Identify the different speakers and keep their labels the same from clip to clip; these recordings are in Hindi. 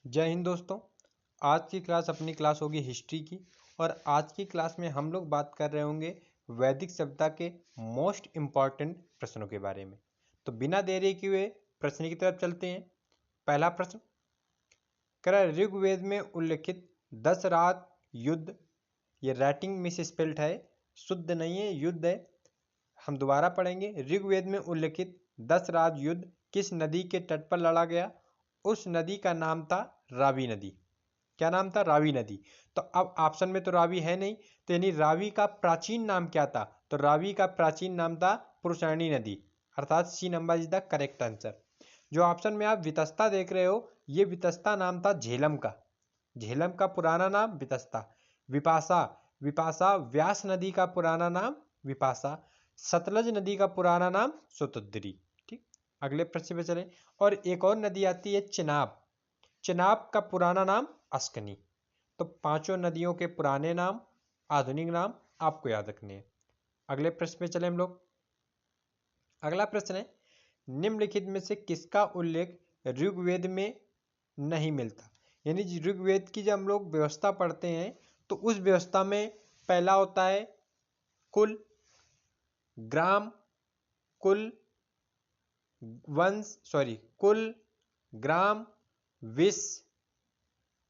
Speaker 1: जय हिंद दोस्तों। आज की क्लास अपनी क्लास होगी हिस्ट्री की और आज की क्लास में हम लोग बात कर रहे होंगे वैदिक सभ्यता के मोस्ट इम्पॉर्टेंट प्रश्नों के बारे में। तो बिना देरी किए हुए प्रश्न की तरफ चलते हैं। पहला प्रश्न कह रहा है ऋग्वेद में उल्लिखित 10 रात युद्ध, ये राइटिंग मिस स्पेल्ड है, शुद्ध नहीं है, युद्ध है। हम दोबारा पढ़ेंगे। ऋग्वेद में उल्लिखित 10 राज युद्ध किस नदी के तट पर लड़ा गया? उस नदी का नाम था रावी नदी। क्या नाम था? रावी नदी। तो अब ऑप्शन में तो रावी है नहीं, तो यानी रावी का प्राचीन नाम क्या था? तो रावी का प्राचीन नाम था पुरुषाणी नदी, अर्थात C number is the correct answer. जो ऑप्शन में आप वितस्ता देख रहे हो, ये वितस्ता नाम था झेलम का। झेलम का पुराना नाम वितस्ता। विपाशा, विपाशा व्यास नदी का पुराना नाम विपाशा। सतलज नदी का पुराना नाम सोतुद्री। ठीक, अगले प्रश्न पे चले। और एक और नदी आती है चिनाब। चिनाब का पुराना नाम अस्कनी। तो पांचों नदियों के पुराने नाम, आधुनिक नाम आपको याद रखने हैं। अगले प्रश्न पे चले हम लोग। अगला प्रश्न है निम्नलिखित में से किसका उल्लेख ऋग्वेद में नहीं मिलता? यानी ऋग्वेद की जब हम लोग व्यवस्था पढ़ते हैं तो उस व्यवस्था में पहला होता है कुल, ग्राम, कुल, कुल, ग्राम, विष,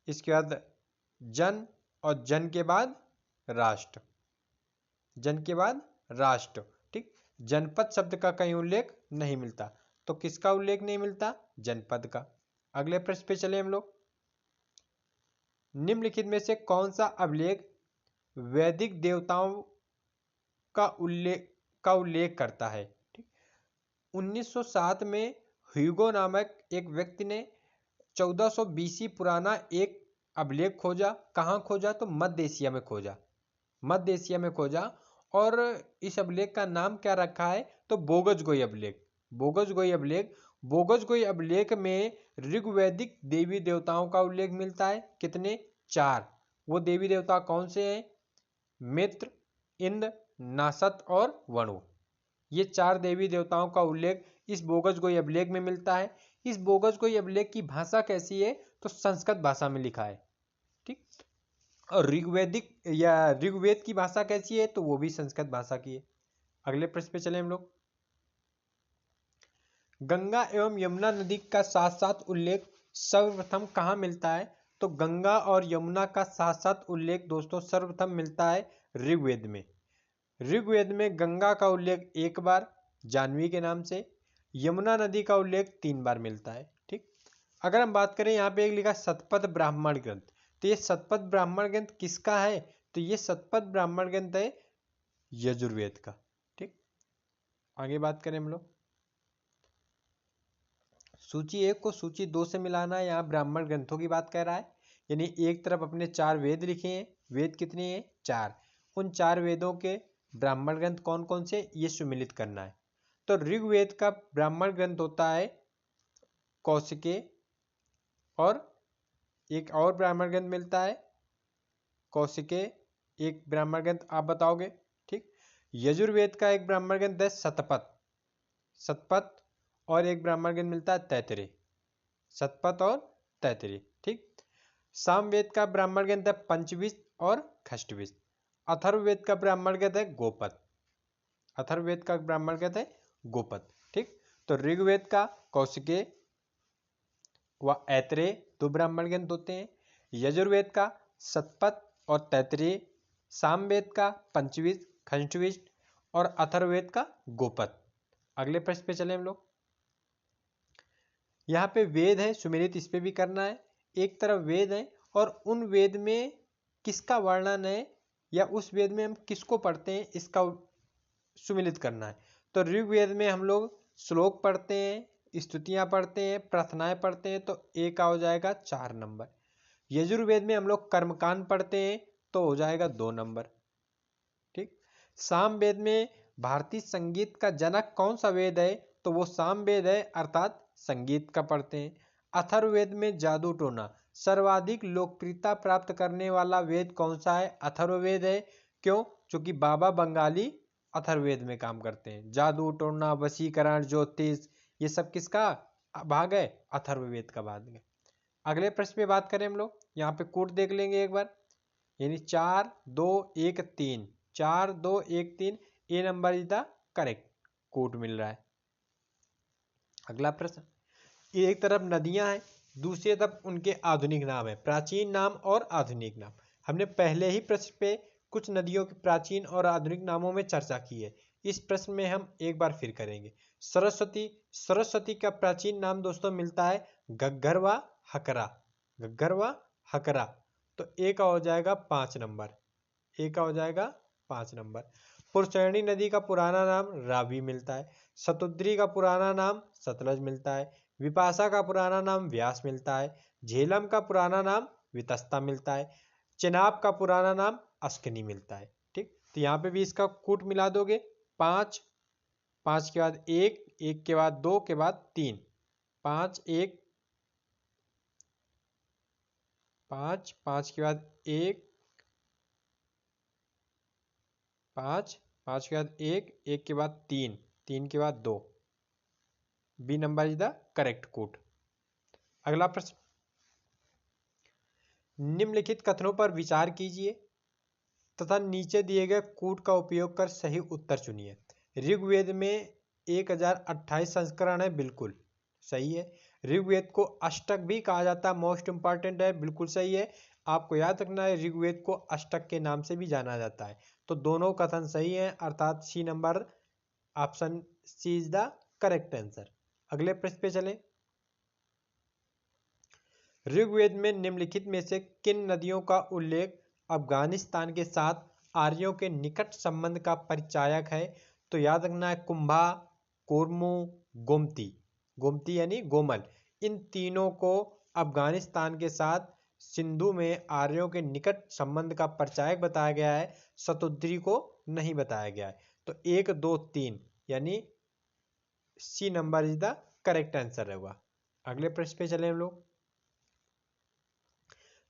Speaker 1: इसके बाद जन, और जन के बाद राष्ट्र। जन के बाद राष्ट्र। ठीक, जनपद शब्द का कहीं उल्लेख नहीं मिलता। तो किसका उल्लेख नहीं मिलता? जनपद का। अगले प्रश्न पे चले हम लोग। निम्नलिखित में से कौन सा अभिलेख वैदिक देवताओं का उल्लेख करता है? ठीक, 1907 में ह्यूगो नामक एक व्यक्ति ने 1400 बीसी पुराना एक अभिलेख खोजा। कहाँ खोजा? तो मध्य एशिया में खोजा। मध्य एशिया में खोजा और इस अभिलेख का नाम क्या रखा है? तो बोगजगोई अभिलेख। बोगजगोई अभिलेख। बोगजगोई अभिलेख में ऋग्वैदिक देवी देवताओं का उल्लेख मिलता है। कितने? 4। वो देवी देवता कौन से हैं? मित्र, इंद्र, नासत और वणु। ये 4 देवी देवताओं का उल्लेख इस बोगजगोई अभिलेख में मिलता है। इस बोगजगोई अभिलेख की भाषा कैसी है? तो संस्कृत भाषा में लिखा है। ठीक, और ऋग्वेद की भाषा कैसी है? तो वो भी संस्कृत भाषा की है। अगले प्रश्न पे चले हम लोग। गंगा एवं यमुना नदी का साथ साथ उल्लेख सर्वप्रथम कहाँ मिलता है? तो गंगा और यमुना का साथ साथ उल्लेख दोस्तों सर्वप्रथम मिलता है ऋग्वेद में। ऋग्वेद में गंगा का उल्लेख 1 बार जाह्नवी के नाम से, यमुना नदी का उल्लेख 3 बार मिलता है। ठीक, अगर हम बात करें, यहाँ पे एक लिखा शतपथ ब्राह्मण ग्रंथ। तो ये शतपथ ब्राह्मण ग्रंथ किसका है? तो ये शतपथ ब्राह्मण ग्रंथ है यजुर्वेद का। ठीक, आगे बात करें हम लोग। सूची 1 को सूची 2 से मिलाना है। यहाँ ब्राह्मण ग्रंथों की बात कर रहा है, यानी एक तरफ अपने 4 वेद लिखे हैं। वेद कितने हैं? 4। उन 4 वेदों के ब्राह्मण ग्रंथ कौन कौन से, ये सुमिलित करना है। तो ऋग्वेद का ब्राह्मण ग्रंथ होता है कौशिकेय, और एक और ब्राह्मण ग्रंथ मिलता है कौशिकेय। एक ब्राह्मण ग्रंथ आप बताओगे। ठीक, यजुर्वेद का एक ब्राह्मण ग्रंथ है शतपथ। शतपथ, और एक ब्राह्मण ग्रंथ मिलता है तैतरीय। शतपथ और तैतरीय। ठीक, सामवेद का ब्राह्मण ग्रंथ है पंचविश और खष्टविश। अथर्ववेद का ब्राह्मण ग्रंथ है गोपद। अथर्ववेद का ब्राह्मण ग्रंथ है गोपद। ठीक, तो ऋग्वेद का कौशिकेय व ऐतरेय 2 ब्राह्मण ग्रंथ होते हैं। यजुर्वेद का शतपथ और तैतरीय, सामवेद का पंचविश, खष्टविश, और अथर्ववेद का गोपद। अगले प्रश्न पे चले हम लोग। यहाँ पे वेद है सुमेलित, इस पे भी करना है। एक तरफ वेद है और उन वेद में किसका वर्णन है या उस वेद में हम किसको पढ़ते हैं, इसका सुमेलित करना है। तो ऋग्वेद में हम लोग श्लोक पढ़ते हैं, स्तुतियां पढ़ते हैं, प्रार्थनाएं पढ़ते हैं, तो ए का हो जाएगा 4 नंबर। यजुर्वेद में हम लोग कर्मकांड पढ़ते हैं, तो हो जाएगा 2 नंबर। ठीक, सामवेद में भारतीय संगीत का जनक कौन सा वेद है? तो वो सामवेद है, अर्थात संगीत का पढ़ते हैं। अथर्ववेद में जादू टोना सर्वाधिक लोकप्रियता प्राप्त करने वाला वेद कौन सा है? अथर्ववेद है। क्यों? क्योंकि बाबा बंगाली अथर्ववेद में काम करते हैं। जादू टोना, वशीकरण, ज्योतिष, ये सब किसका भाग है? अथर्ववेद का भाग है। अगले प्रश्न पे बात करें हम लोग, यहाँ पे कोड देख लेंगे एक बार, यानी 4 2 1 3, 4 2 1 3, A number is the correct code मिल रहा है। अगला प्रश्न, एक तरफ नदियां हैं, दूसरी तरफ उनके आधुनिक नाम है, प्राचीन नाम और आधुनिक नाम। हमने पहले ही प्रश्न पे कुछ नदियों के प्राचीन और आधुनिक नामों में चर्चा की है, इस प्रश्न में हम एक बार फिर करेंगे। सरस्वती, सरस्वती का प्राचीन नाम दोस्तों मिलता है घग्घर व हकरा, घग्घर व हकरा। तो ए का हो जाएगा 5 नंबर, ए का हो जाएगा 5 नंबर। पुष्करणी नदी का पुराना नाम रावी मिलता है, शतुद्री का पुराना नाम सतलज मिलता है, विपाशा का पुराना नाम व्यास मिलता है, झेलम का पुराना नाम वितस्ता मिलता है, चेनाब का पुराना नाम अस्कनी मिलता है। ठीक, तो यहाँ पे भी इसका कूट मिला दोगे, 5, 5 के बाद 1, 1 के बाद 2 के बाद 3, 5 1 5, 5 के बाद 1 5, 5 के बाद 1, 1 के बाद 3, 3 के बाद 2, B number is the correct code. अगला प्रश्न, निम्नलिखित कथनों पर विचार कीजिए तथा नीचे दिए गए कूट का उपयोग कर सही उत्तर चुनिए। ऋग्वेद में 1028 संस्करण है, बिल्कुल सही है। ऋग्वेद को अष्टक भी कहा जाता है, मोस्ट इंपॉर्टेंट है, बिल्कुल सही है। आपको याद रखना है ऋग्वेद को अष्टक के नाम से भी जाना जाता है। तो दोनों कथन सही हैं, अर्थात C number option C is the correct answer. अगले प्रश्न पे चलें। ऋग्वेद में निम्नलिखित में से किन नदियों का उल्लेख अफगानिस्तान के साथ आर्यों के निकट संबंध का परिचायक है? तो याद रखना है कुंभा, कोरमू, गोमती, गोमती यानी गोमल, इन तीनों को अफगानिस्तान के साथ सिंधु में आर्यों के निकट संबंध का परिचायक बताया गया है, शतुद्री को नहीं बताया गया है। तो 1 2 3 यानी C number is the correct answer होगा। अगले प्रश्न पे चले हम लोग।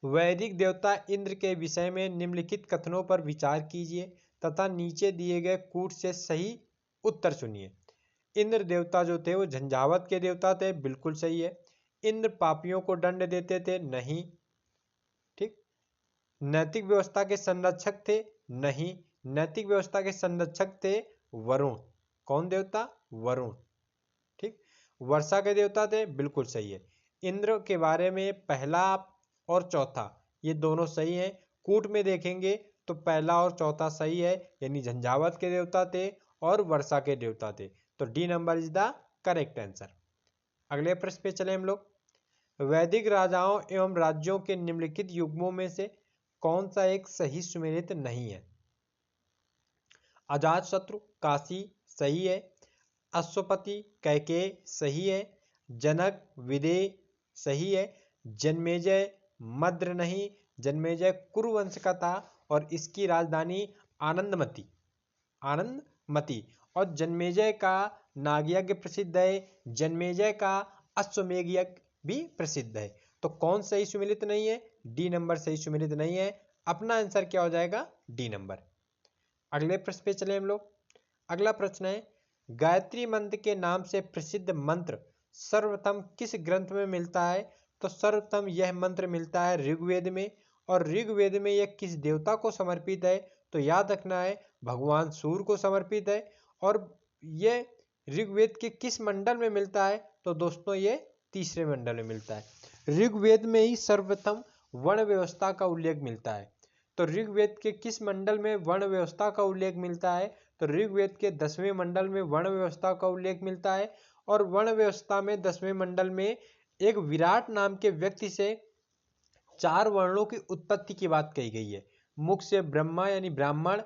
Speaker 1: वैदिक देवता इंद्र के विषय में निम्नलिखित कथनों पर विचार कीजिए तथा नीचे दिए गए कूट से सही उत्तर चुनिए। इंद्र देवता जो थे वो झंझावत के देवता थे, बिल्कुल सही है। इंद्र पापियों को दंड देते थे, नहीं। ठीक, नैतिक व्यवस्था के संरक्षक थे, नहीं। नैतिक व्यवस्था के संरक्षक थे वरुण, कौन देवता? वरुण। ठीक, वर्षा के देवता थे, बिल्कुल सही है। इंद्र के बारे में पहला और चौथा ये दोनों सही हैं। कूट में देखेंगे तो पहला और चौथा सही है, यानी झंझावत के देवता थे और वर्षा के देवता थे। तो D number is the correct answer. अगले प्रश्न पे चले हम लोग। वैदिक राजाओं एवं राज्यों के निम्नलिखित युग्मों में से कौन सा एक सही सुमेलित नहीं है? अजातशत्रु काशी सही है, अश्वपति कैकेय सही है, जनक विदेह सही है, जन्मेजय मद्र नहीं, जन्मेजय कुरुवंश का था और इसकी राजधानी आनंदमती, आनंदमती। और जन्मेजय का नागयज्ञ प्रसिद्ध है, जन्मेजय का अश्वमेध यज्ञ भी प्रसिद्ध है। तो कौन सही सुमेलित नहीं है? डी नंबर सही सुमेलित नहीं है। अपना आंसर क्या हो जाएगा? D number. अगले प्रश्न पे चले हम लोग। अगला प्रश्न है, गायत्री मंत्र के नाम से प्रसिद्ध मंत्र सर्वप्रथम किस ग्रंथ में मिलता है? तो सर्वप्रथम यह मंत्र मिलता है ऋग्वेद में, और ऋग्वेद में यह किस देवता को समर्पित है? तो याद रखना है भगवान सूर्य को समर्पित है। और यह ऋग्वेद के किस मंडल में मिलता है? तो दोस्तों ये तीसरे मंडल में मिलता है। ऋग्वेद में ही सर्वप्रथम वर्ण व्यवस्था का उल्लेख मिलता है। तो ऋग्वेद के किस मंडल में वर्ण व्यवस्था का उल्लेख मिलता है? तो ऋग्वेद के 10वें मंडल में वर्ण व्यवस्था का उल्लेख मिलता है। और वर्ण व्यवस्था में 10वें मंडल में एक विराट नाम के व्यक्ति से 4 वर्णों की उत्पत्ति की बात कही गई है। मुख से ब्रह्मा यानी ब्राह्मण,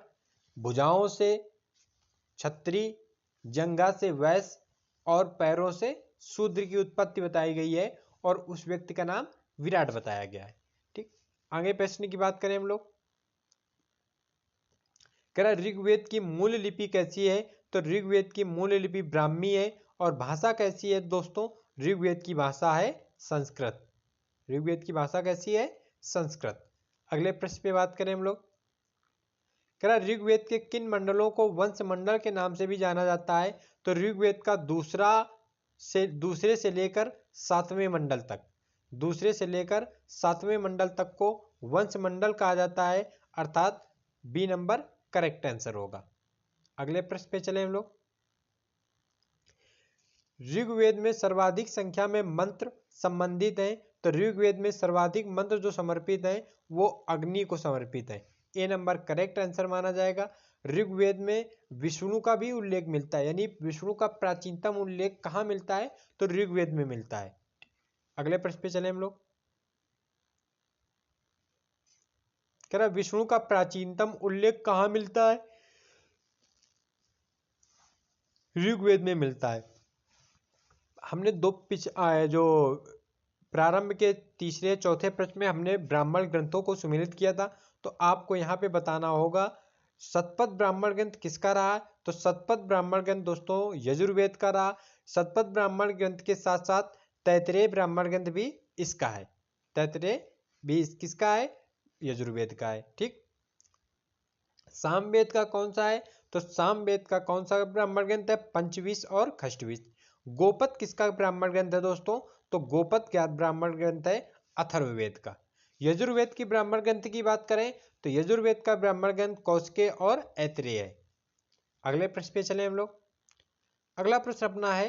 Speaker 1: भुजाओं से क्षत्रिय, जंघा से वैश्य और पैरों से शूद्र की उत्पत्ति बताई गई है, और उस व्यक्ति का नाम विराट बताया गया है। ठीक, आगे प्रश्न की बात करें हम लोग। कह रहा ऋग्वेद की मूल लिपि कैसी है? तो ऋग्वेद की मूल लिपि ब्राह्मी है। और भाषा कैसी है दोस्तों? ऋग्वेद की भाषा है संस्कृत। ऋग्वेद की भाषा कैसी है? संस्कृत। अगले प्रश्न पे बात करें हम लोग। कह रहा ऋग्वेद के किन मंडलों को वंश मंडल के नाम से भी जाना जाता है? तो ऋग्वेद का दूसरे से लेकर 7वें मंडल तक, दूसरे से लेकर 7वें मंडल तक को वंश मंडल कहा जाता है, अर्थात बी नंबर करेक्ट आंसर होगा। अगले प्रश्न पे चले हम लोग। ऋग्वेद में सर्वाधिक संख्या में मंत्र संबंधित हैं, तो ऋग्वेद में सर्वाधिक मंत्र जो समर्पित हैं वो अग्नि को समर्पित है। ए नंबर करेक्ट आंसर माना जाएगा। ऋग्वेद में विष्णु का भी उल्लेख मिलता है, यानी विष्णु का प्राचीनतम उल्लेख कहाँ मिलता है, तो ऋग्वेद में मिलता है। अगले प्रश्न पे चले हम लोग। कह रहा विष्णु का प्राचीनतम उल्लेख कहाँ मिलता है, ऋग्वेद में मिलता है। हमने जो प्रारंभ के तीसरे चौथे प्रश्न में हमने ब्राह्मण ग्रंथों को सुमेलित किया था, तो आपको यहाँ पे बताना होगा शतपथ ब्राह्मण ग्रंथ किसका रहा, तो शतपथ ब्राह्मण ग्रंथ दोस्तों यजुर्वेद का रहा। शतपथ ब्राह्मण ग्रंथ के साथ साथ तैतरेय ब्राह्मण ग्रंथ भी इसका है, तैतरेय भी किसका है, यजुर्वेद का है। ठीक, सामवेद का कौन सा है, तो सामवेद का कौन सा ब्राह्मण ग्रंथ है, पंचविश और खष्टविश। गोपद किसका ब्राह्मण ग्रंथ है दोस्तों, तो गोपद क्या ब्राह्मण ग्रंथ है, अथर्ववेद का। यजुर्वेद की ब्राह्मण ग्रंथ की बात करें तो यजुर्वेद का ब्राह्मण ग्रंथ कौशिक और ऐत्रेय है। अगले प्रश्न पे चले हम लोग। अगला प्रश्न अपना है,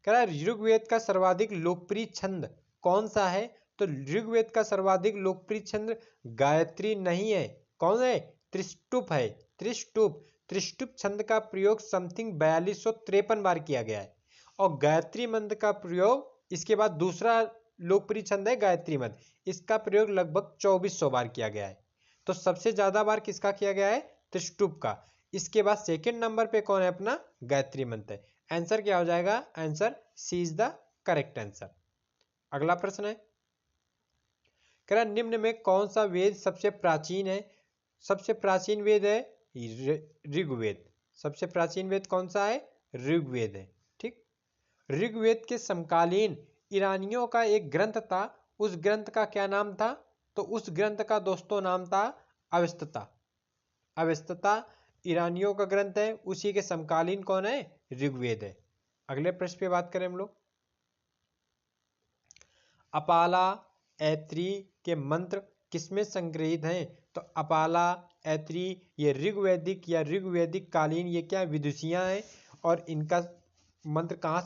Speaker 1: कह रहा है ऋग्वेद का सर्वाधिक लोकप्रिय छंद कौन सा है, तो ऋग्वेद का सर्वाधिक लोकप्रिय छंद गायत्री नहीं है, कौन है, त्रिष्टुप है। त्रिष्टुप, त्रिष्टुप छंद का प्रयोग समथिंग 4253 बार किया गया है, और गायत्री मंत्र का प्रयोग इसके बाद दूसरा लोकप्रिय छंद है गायत्री मंत्र, इसका प्रयोग लगभग 2400 बार किया गया है। तो सबसे ज्यादा बार किसका किया गया है, त्रिष्टुप का। इसके बाद सेकंड नंबर पे कौन है, अपना गायत्री मंत्र है। आंसर क्या हो जाएगा, answer C is the correct answer. अगला प्रश्न है, कह रहा निम्न में कौन सा वेद सबसे प्राचीन है, सबसे प्राचीन वेद है ऋग्वेद। सबसे प्राचीन वेद कौन सा है, ऋग्वेद है। ठीक, ऋग्वेद के समकालीन ईरानियों का एक ग्रंथ था, उस ग्रंथ का क्या नाम था, तो उस ग्रंथ का दोस्तों नाम था अवेस्तता। अवेस्तता ईरानियों का ग्रंथ है, उसी के समकालीन कौन है, ऋग्वेद है। अगले प्रश्न पे बात करें हम लोग। अपाला ऐत्री के मंत्र किसमें संग्रहित हैं, तो अपाला ऐत्री ये ऋग्वैदिक या ऋग्वैदिक कालीन ये क्या विदुषियां हैं, और इनका मंत्र कहाँ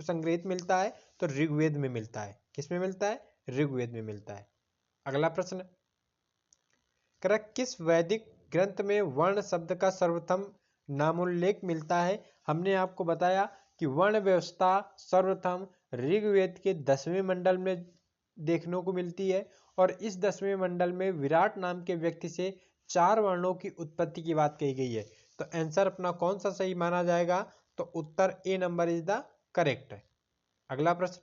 Speaker 1: संग्रहित मिलता है, तो ऋग्वेद में मिलता है। किसमें मिलता है, ऋग्वेद में मिलता है। अगला प्रश्न, कर किस वैदिक ग्रंथ में वर्ण शब्द का सर्वप्रथम नामोल्लेख मिलता है। हमने आपको बताया कि वर्ण व्यवस्था सर्वप्रथम ऋग्वेद के 10वें मंडल में देखने को मिलती है, और इस 10वें मंडल में विराट नाम के व्यक्ति से 4 वर्णों की उत्पत्ति की बात कही गई है। तो आंसर अपना कौन सा सही माना जाएगा, तो उत्तर ए नंबर इज द करेक्ट है। अगला प्रश्न,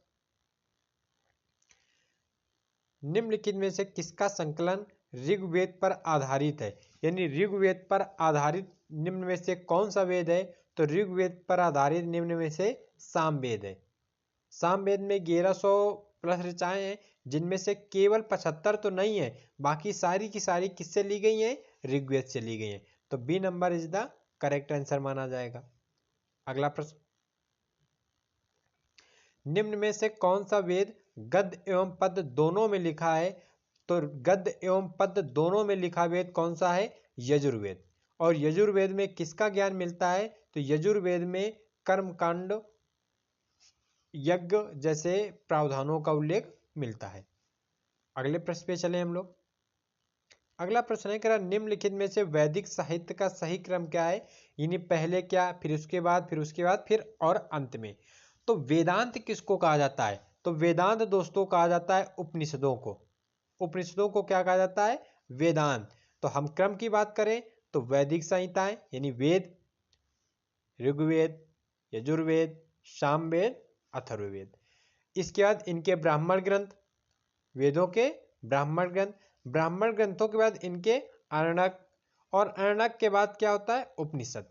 Speaker 1: निम्नलिखित में से किसका संकलन ऋग्वेद पर आधारित है, यानी ऋग्वेद पर आधारित निम्न में से कौन सा वेद है, तो ऋग्वेद पर आधारित निम्न में से सामवेद है। सामवेद में 1100 प्लस ऋचाएं हैं, जिनमें से केवल 75 तो नहीं है, बाकी सारी की सारी किससे ली गई हैं, ऋग्वेद से ली गई हैं। तो B number is the correct answer माना जाएगा। अगला प्रश्न, निम्न में से कौन सा वेद गद्य एवं पद्य दोनों में लिखा है, तो गद्य एवं पद्य दोनों में लिखा वेद कौन सा है, यजुर्वेद। और यजुर्वेद में किसका ज्ञान मिलता है, तो यजुर्वेद में कर्मकांड यज्ञ जैसे प्रावधानों का उल्लेख मिलता है। अगले प्रश्न पे चले हम लोग। अगला प्रश्न है कि निम्नलिखित में से वैदिक साहित्य का सही क्रम क्या है, यानी पहले क्या, फिर उसके बाद, फिर उसके बाद, फिर और अंत में। तो वेदांत किसको कहा जाता है, तो वेदांत दोस्तों कहा जाता है उपनिषदों को। उपनिषदों को क्या कहा जाता है, वेदांत। तो हम क्रम की बात करें तो वैदिक संहिताएं यानी वेद, ऋग्वेद, यजुर्वेद, सामवेद, अथर्ववेद। इसके बाद इनके ब्राह्मण ग्रंथ, वेदों के ब्राह्मण ग्रंथ, ब्राह्मण ग्रंथों के बाद इनके आरण्यक, और आरण्यक के बाद क्या होता है, उपनिषद।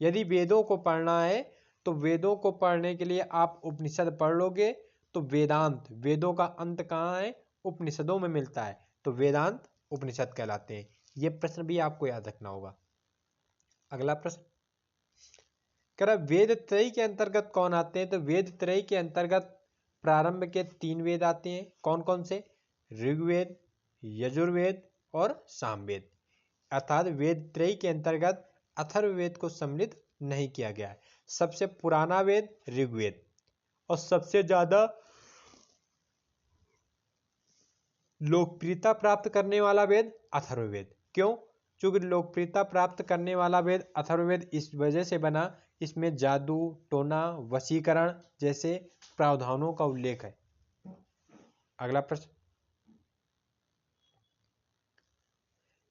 Speaker 1: यदि वेदों को पढ़ना है तो वेदों को पढ़ने के लिए आप उपनिषद पढ़ लोगे, तो वेदांत, वेदों का अंत कहाँ है, उपनिषदों में मिलता है, तो वेदांत उपनिषद कहलाते हैं। ये प्रश्न भी आपको याद रखना होगा। अगला प्रश्न, कह रहा वेद त्रयी के अंतर्गत कौन आते हैं, तो वेद त्रयी के अंतर्गत प्रारंभ के 3 वेद आते हैं। कौन कौन से? ऋग्वेद, यजुर्वेद और सामवेद। अर्थात वेद त्रय के अंतर्गत अथर्ववेद को सम्मिलित नहीं किया गया है। सबसे पुराना वेद ऋग्वेद और सबसे ज्यादा लोकप्रियता प्राप्त करने वाला वेद अथर्ववेद। क्यों? क्योंकि लोकप्रियता प्राप्त करने वाला वेद अथर्ववेद इस वजह से बना, इसमें जादू, टोना, वशीकरण जैसे प्रावधानों का उल्लेख है। अगला प्रश्न,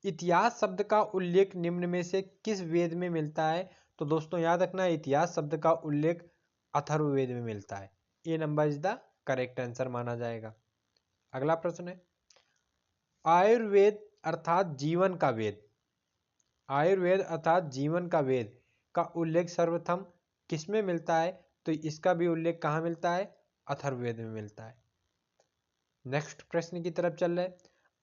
Speaker 1: इतिहास शब्द का उल्लेख निम्न में से किस वेद में मिलता है? तो दोस्तों याद रखना, इतिहास शब्द का उल्लेख अथर्ववेद में मिलता है। A number is the correct answer माना जाएगा। अगला प्रश्न है, आयुर्वेद अर्थात जीवन का वेद, आयुर्वेद अर्थात जीवन का वेद का उल्लेख सर्वप्रथम किसमें मिलता है? तो इसका भी उल्लेख कहाँ मिलता है? अथर्ववेद में मिलता है। नेक्स्ट प्रश्न की तरफ चल रहे,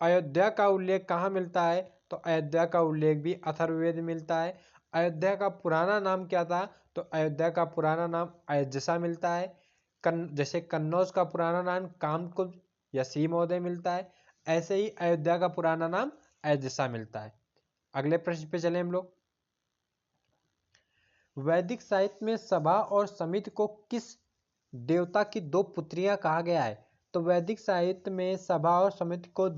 Speaker 1: अयोध्या का उल्लेख कहाँ मिलता है? तो अयोध्या का उल्लेख भी अथर्ववेद में मिलता है। अयोध्या का पुराना नाम क्या था? तो अयोध्या का पुराना नाम अयोध्यसा मिलता है। जैसे कन्नौज का पुराना नाम कामकुज या श्री महोदय मिलता है, ऐसे ही अयोध्या का पुराना नाम अयोध्यसा मिलता है। अगले प्रश्न पे चले हम लोग, वैदिक साहित्य में सभा और समिति को किस देवता की 2 पुत्रियां कहा गया है? तो वैदिक साहित्य में सभा और समिति को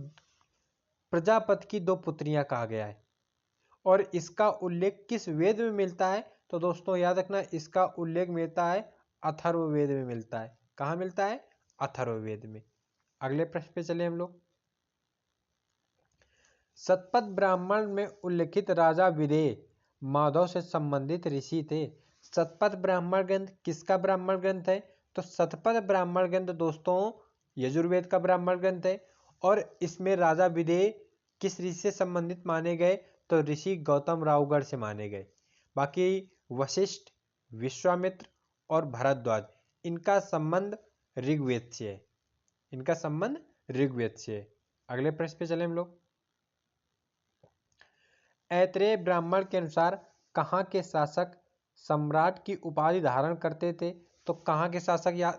Speaker 1: प्रजापति की 2 पुत्रियां कहा गया है और इसका उल्लेख किस वेद में मिलता है? तो दोस्तों याद रखना, इसका उल्लेख मिलता है अथर्ववेद में मिलता है। कहाँ मिलता है? अथर्ववेद में। अगले प्रश्न पे चले हम लोग, शतपथ ब्राह्मण में उल्लिखित राजा विदेह माधव से संबंधित ऋषि थे। शतपथ ब्राह्मण ग्रंथ किसका ब्राह्मण ग्रंथ है? तो शतपथ ब्राह्मण ग्रंथ दोस्तों यजुर्वेद का ब्राह्मण ग्रंथ है और इसमें राजा विदेह किस ऋषि से संबंधित माने गए? तो ऋषि गौतम रावगढ़ से माने गए। बाकी वशिष्ठ, विश्वामित्र और भरद्वाज, इनका संबंध ऋग्वेद से है, इनका संबंध ऋग्वेद से है। अगले प्रश्न पे चले हम लोग, ऐत्रेय ब्राह्मण के अनुसार कहाँ के शासक सम्राट की उपाधि धारण करते थे? तो कहाँ के शासक या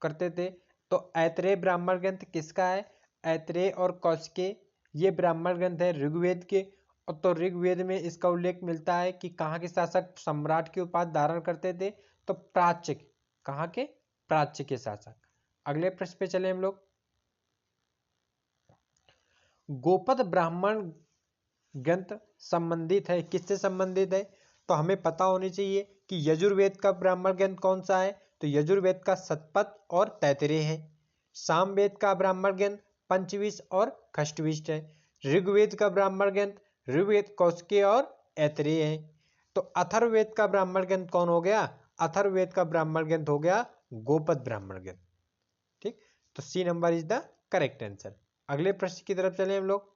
Speaker 1: करते थे? तो ऐत्रेय ब्राह्मण ग्रंथ किसका है? ऐत्रेय और कौशिक, ये ब्राह्मण ग्रंथ है ऋग्वेद के। और तो ऋग्वेद में इसका उल्लेख मिलता है कि कहाँ के शासक सम्राट की उपाधि धारण करते थे? तो प्राच्य, कहाँ के? प्राच्य के शासक। अगले प्रश्न पे चले हम लोग, गोपद ब्राह्मण ग्रंथ संबंधित है, किससे संबंधित है? तो हमें पता होनी चाहिए कि यजुर्वेद का ब्राह्मण ग्रंथ कौन सा है? तो यजुर्वेद का शतपथ और तैतरेय है। सामवेद का ब्राह्मण ग्रंथ पंचविश और खष्टविश है। ऋग्वेद का ब्राह्मण ग्रंथ ऋग्वेद, कौशिक और ऐतरेय है। तो अथर्ववेद का ब्राह्मण ग्रंथ कौन हो गया? अथर्ववेद का ब्राह्मण ग्रंथ हो गया गोपद ब्राह्मण ग्रंथ। ठीक, तो C number is the correct answer. अगले प्रश्न की तरफ चले हम लोग,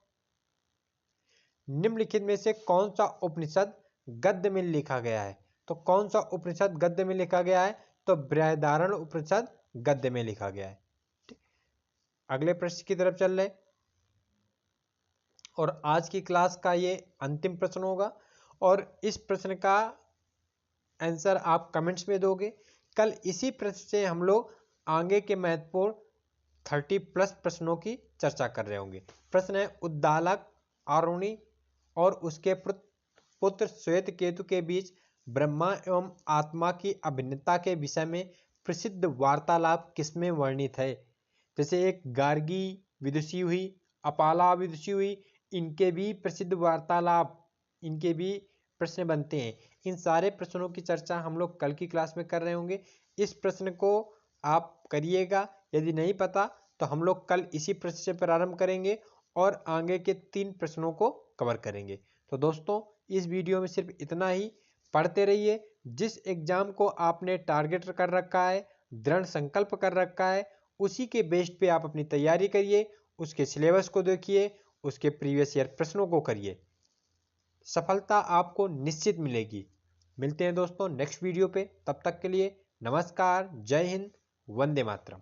Speaker 1: निम्नलिखित में से कौन सा उपनिषद गद्य में लिखा गया है? तो कौन सा उपनिषद गद्य में लिखा गया है? तो बृहदारण्य उपनिषद गद्य में लिखा गया है। अगले प्रश्न की तरफ चल रहे, और आज की क्लास का ये अंतिम प्रश्न होगा और इस प्रश्न का आंसर आप कमेंट्स में दोगे। कल इसी प्रश्न से हम लोग आगे के महत्वपूर्ण 30+ प्रश्नों की चर्चा कर रहे होंगे। प्रश्न है, उद्दालक आरुणि और उसके पुत्र श्वेत केतु के बीच ब्रह्मा एवं आत्मा की अभिन्नता के विषय में प्रसिद्ध वार्तालाप किसमें वर्णित है? जैसे एक गार्गी विदुषी हुई, अपाला विदुषी हुई, इनके भी प्रसिद्ध वार्तालाप, इनके भी प्रश्न बनते हैं। इन सारे प्रश्नों की चर्चा हम लोग कल की क्लास में कर रहे होंगे। इस प्रश्न को आप करिएगा, यदि नहीं पता तो हम लोग कल इसी प्रश्न से प्रारंभ करेंगे और आगे के 3 प्रश्नों को कवर करेंगे। तो दोस्तों इस वीडियो में सिर्फ इतना ही। पढ़ते रहिए, जिस एग्जाम को आपने टारगेट कर रखा है, दृढ़ संकल्प कर रखा है, उसी के बेस्ड पे आप अपनी तैयारी करिए, उसके सिलेबस को देखिए, उसके प्रीवियस ईयर प्रश्नों को करिए, सफलता आपको निश्चित मिलेगी। मिलते हैं दोस्तों नेक्स्ट वीडियो पे, तब तक के लिए नमस्कार, जय हिंद, वंदे मातरम।